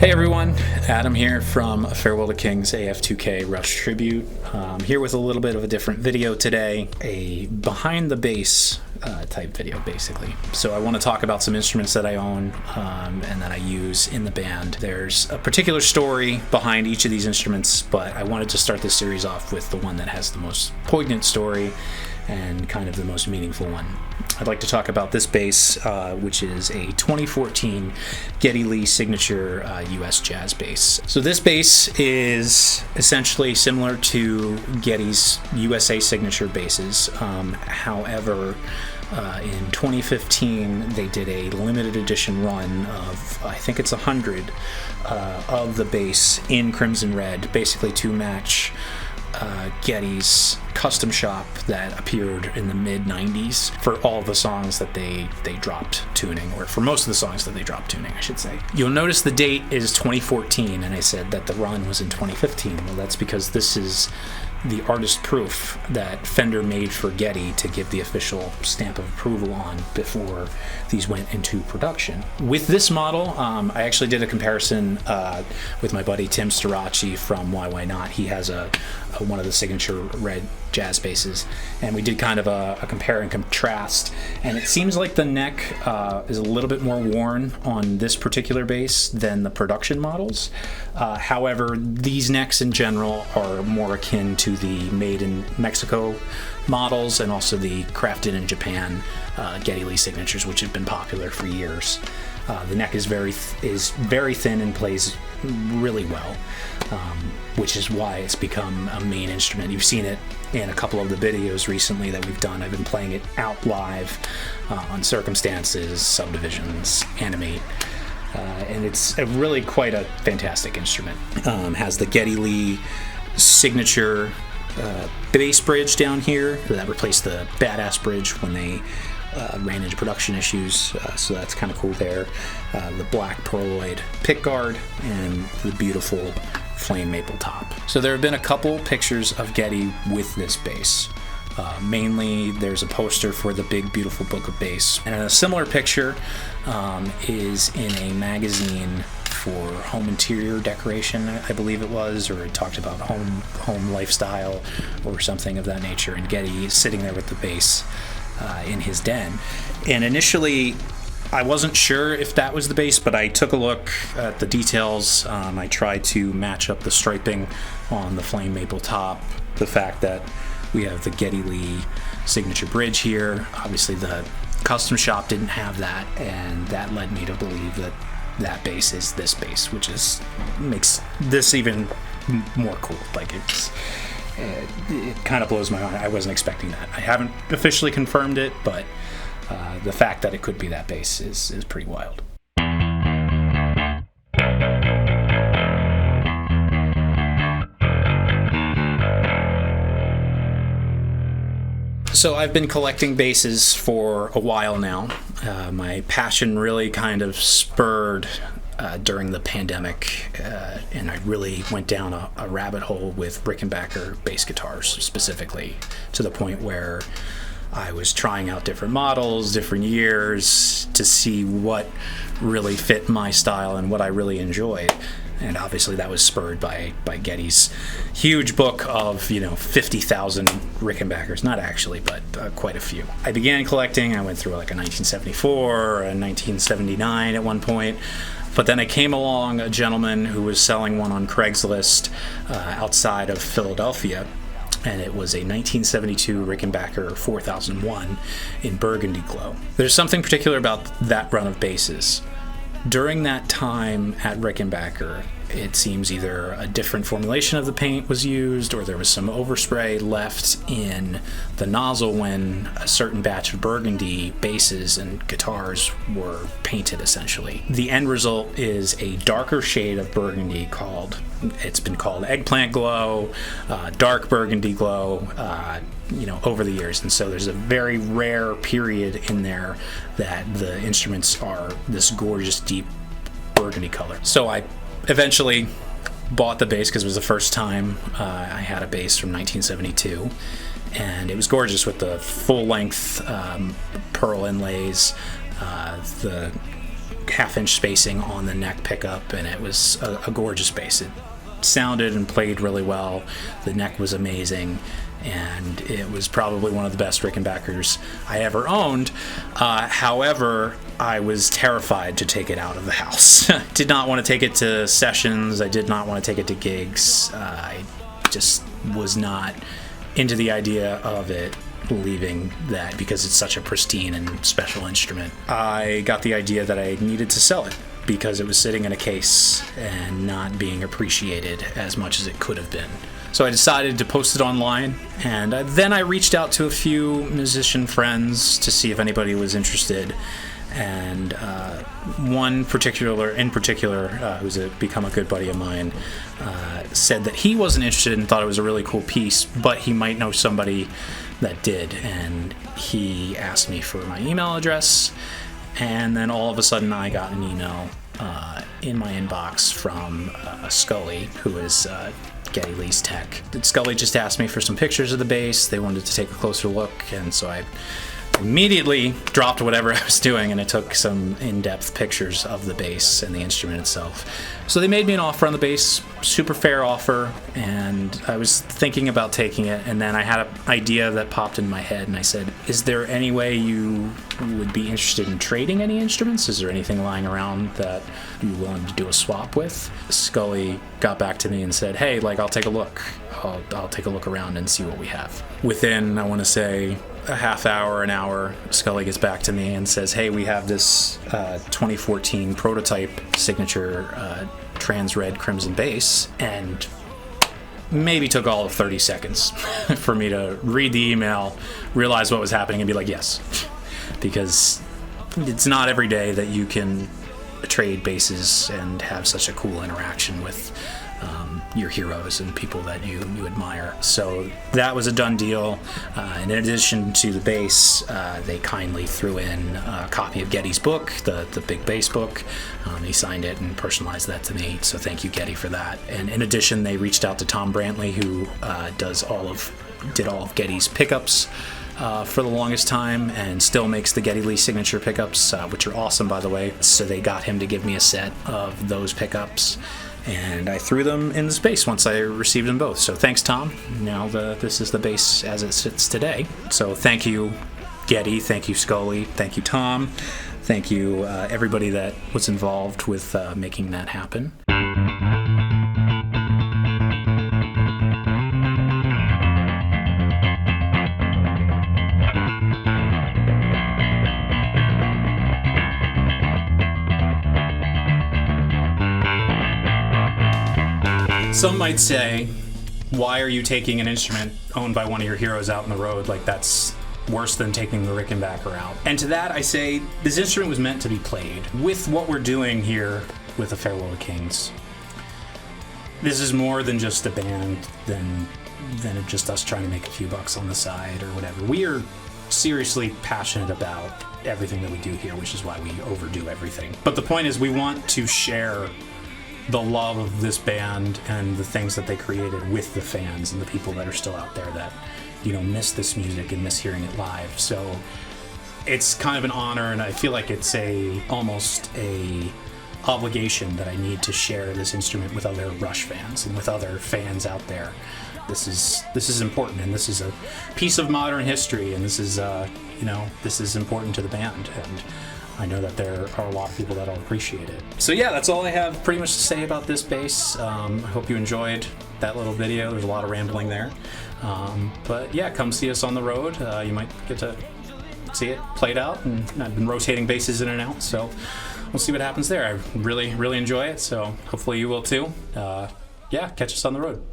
Hey everyone, Adam here from Farewell to Kings AF2K Rush Tribute. Here with a little bit of a different video today, a behind the bass type video basically. So I want to talk about some instruments that I own and that I use in the band. There's a particular story behind each of these instruments, but I wanted to start this series off with the one that has the most poignant story and kind of the most meaningful one. I'd like to talk about this bass, which is a 2014 Geddy Lee signature US jazz bass. So this bass is essentially similar to Geddy's USA signature basses. However, in 2015, they did a limited edition run of, I think it's 100, of the bass in crimson red, basically to match Geddy's custom shop that appeared in the mid-90s for all the songs that they dropped tuning, or for most of the songs that they dropped tuning, I should say. You'll notice the date is 2014, and I said that the run was in 2015. Well, that's because this is the artist proof that Fender made for Geddy to give the official stamp of approval on before these went into production. With this model, I actually did a comparison with my buddy Tim Starachi from Why Not. He has one of the signature red jazz basses, and we did kind of a compare and contrast, and it seems like the neck is a little bit more worn on this particular bass than the production models. However, these necks in general are more akin to the made in Mexico models and also the crafted in Japan Geddy Lee signatures, which have been popular for years. The neck is very thin and plays really well, which is why it's become a main instrument. You've seen it in a couple of the videos recently that we've done. I've been playing it out live on Circumstances, Subdivisions, Animate. And it's really quite a fantastic instrument. Has the Geddy Lee signature bass bridge down here that replaced the badass bridge when they ran into production issues, so that's kind of cool there. The black pearloid pickguard and the beautiful flame maple top. So there have been a couple pictures of Geddy with this bass. Mainly there's a poster for the Big Beautiful Book of Bass, and a similar picture is in a magazine for home interior decoration, I believe it was, or it talked about home lifestyle or something of that nature, and Geddy is sitting there with the bass in his den. And initially I wasn't sure if that was the bass, but I took a look at the details. I tried to match up the striping on the flame maple top, the fact that we have the Geddy Lee signature bridge here. Obviously the custom shop didn't have that, and that led me to believe that that bass is this bass, which makes this even more cool. Like it kind of blows my mind. I wasn't expecting that. I haven't officially confirmed it, but the fact that it could be that bass is pretty wild. So I've been collecting basses for a while now. My passion really kind of spurred during the pandemic, and I really went down a rabbit hole with Rickenbacker bass guitars specifically, to the point where I was trying out different models, different years, to see what really fit my style and what I really enjoyed. And obviously that was spurred by Geddy's huge book of 50,000 Rickenbackers. Not actually, but quite a few. I began collecting. I went through like a 1974, a 1979 at one point. But then I came along a gentleman who was selling one on Craigslist outside of Philadelphia, and it was a 1972 Rickenbacker 4001 in burgundy glow. There's something particular about that run of basses. During that time at Rickenbacker, it seems either a different formulation of the paint was used, or there was some overspray left in the nozzle when a certain batch of burgundy basses and guitars were painted, essentially. The end result is a darker shade of burgundy it's been called eggplant glow, dark burgundy glow, over the years. And so there's a very rare period in there that the instruments are this gorgeous deep burgundy color. So I eventually bought the bass because it was the first time I had a bass from 1972, and it was gorgeous with the full length pearl inlays, the half-inch spacing on the neck pickup, and it was a gorgeous bass. It sounded and played really well. The neck was amazing, and it was probably one of the best Rickenbackers I ever owned. However, I was terrified to take it out of the house. Did not want to take it to sessions. I did not want to take it to gigs. I just was not into the idea of it leaving that, because it's such a pristine and special instrument. I got the idea that I needed to sell it because it was sitting in a case and not being appreciated as much as it could have been. So I decided to post it online, and then I reached out to a few musician friends to see if anybody was interested. And one in particular, who's become a good buddy of mine, said that he wasn't interested and thought it was a really cool piece, but he might know somebody that did. And he asked me for my email address, and then all of a sudden I got an email in my inbox from Scully, who is Geddy Lee's tech. Scully just asked me for some pictures of the bass. They wanted to take a closer look, and so I immediately dropped whatever I was doing, and I took some in-depth pictures of the bass and the instrument itself. So they made me an offer on the bass, super fair offer, and I was thinking about taking it, and then I had an idea that popped in my head, and I said, is there any way you would be interested in trading any instruments? Is there anything lying around that you're willing to do a swap with? Scully got back to me and said, hey, I'll take a look. I'll take a look around and see what we have. Within, I want to say, a half hour, an hour, Scully gets back to me and says, hey, we have this 2014 prototype signature trans red crimson bass, and maybe took all of 30 seconds for me to read the email, realize what was happening, and be like, yes. Because it's not every day that you can trade basses and have such a cool interaction with your heroes and people that you admire. So that was a done deal. In addition to the bass, they kindly threw in a copy of Geddy's book, the big bass book. He signed it and personalized that to me, so thank you, Geddy, for that. And in addition, they reached out to Tom Brantley, who did all of Geddy's pickups for the longest time, and still makes the Geddy Lee signature pickups, which are awesome, by the way. So they got him to give me a set of those pickups, and I threw them in the space once I received them both. So thanks, Tom. Now this is the bass as it sits today. So thank you, Geddy. Thank you, Scully. Thank you, Tom. Thank you, everybody that was involved with making that happen. Some might say, why are you taking an instrument owned by one of your heroes out on the road? That's worse than taking the Rickenbacker out. And to that I say, this instrument was meant to be played. With what we're doing here with A Farewell to Kings, this is more than just a band, than just us trying to make a few bucks on the side or whatever. We are seriously passionate about everything that we do here, which is why we overdo everything. But the point is, we want to share the love of this band and the things that they created with the fans and the people that are still out there that, miss this music and miss hearing it live. So it's kind of an honor, and I feel like it's almost a obligation that I need to share this instrument with other Rush fans and with other fans out there. This is important, and this is a piece of modern history, and this is this is important to the band, and I know that there are a lot of people that'll appreciate it. So yeah, that's all I have pretty much to say about this bass. I hope you enjoyed that little video. There's a lot of rambling there. But yeah, come see us on the road. You might get to see it played out, and I've been rotating basses in and out, so we'll see what happens there. I really, really enjoy it, so hopefully you will too. Yeah, catch us on the road.